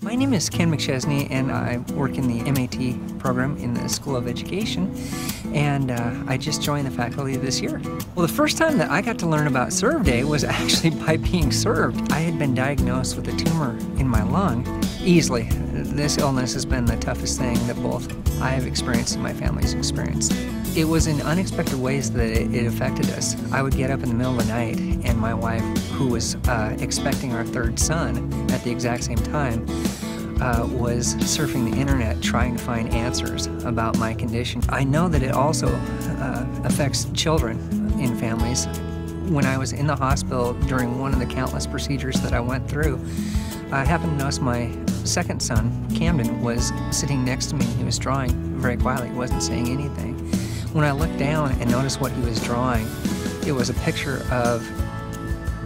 My name is Ken McChesney, and I work in the MAT program in the School of Education, and I just joined the faculty this year. Well, the first time that I got to learn about Serve Day was actually by being served. I had been diagnosed with a tumor in my lung. Easily, this illness has been the toughest thing that both I have experienced and my family's experienced. It was in unexpected ways that it affected us. I would get up in the middle of the night, and my wife, who was expecting our third son at the exact same time, was surfing the internet trying to find answers about my condition. I know that it also affects children in families. When I was in the hospital during one of the countless procedures that I went through, I happened to notice my second son, Camden, was sitting next to me. He was drawing very quietly. He wasn't saying anything. When I looked down and noticed what he was drawing, it was a picture of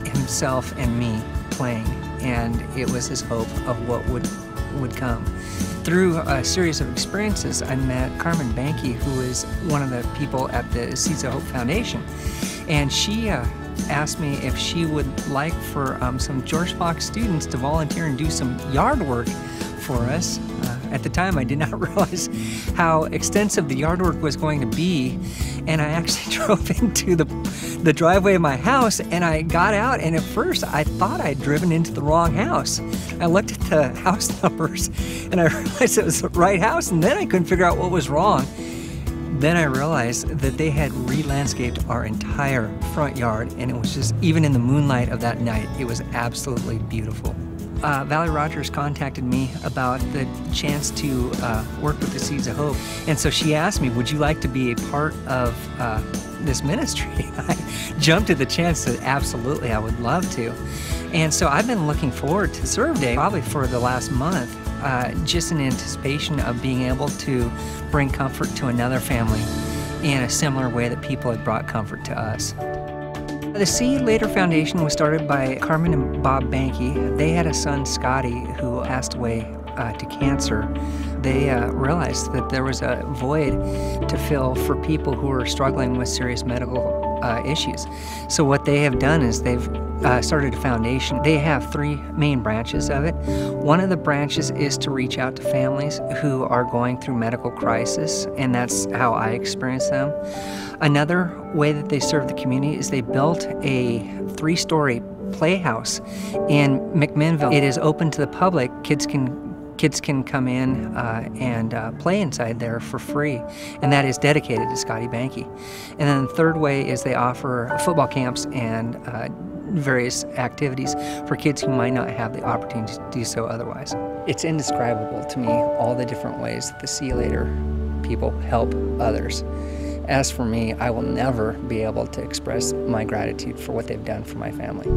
himself and me playing, and it was his hope of what would come. Through a series of experiences, I met Carmen Banke, who is one of the people at the Seeds of Hope Foundation, and she asked me if she would like for some George Fox students to volunteer and do some yard work for us. At the time, I did not realize how extensive the yard work was going to be, and I actually drove into the driveway of my house, and I got out, and at first I thought I'd driven into the wrong house. I looked at the house numbers, and I realized it was the right house, and then I couldn't figure out what was wrong. Then I realized that they had re-landscaped our entire front yard, and it was just, even in the moonlight of that night, it was absolutely beautiful. Valerie Rogers contacted me about the chance to work with the Seeds of Hope, and so she asked me, would you like to be a part of this ministry? I jumped at the chance that absolutely I would love to. And so I've been looking forward to Serve Day probably for the last month, just in anticipation of being able to bring comfort to another family in a similar way that people had brought comfort to us. The See Later Foundation was started by Carmen and Bob Banke. They had a son, Scotty, who passed away to cancer. They realized that there was a void to fill for people who are struggling with serious medical issues. So what they have done is they've started a foundation. They have three main branches of it. One of the branches is to reach out to families who are going through medical crisis, and that's how I experience them. Another way that they serve the community is they built a 3-story playhouse in McMinnville. It is open to the public. Kids can come in and play inside there for free, and that is dedicated to Scotty Banke. And then the third way is they offer football camps and various activities for kids who might not have the opportunity to do so otherwise. It's indescribable to me, all the different ways that the See You Later people help others. As for me, I will never be able to express my gratitude for what they've done for my family.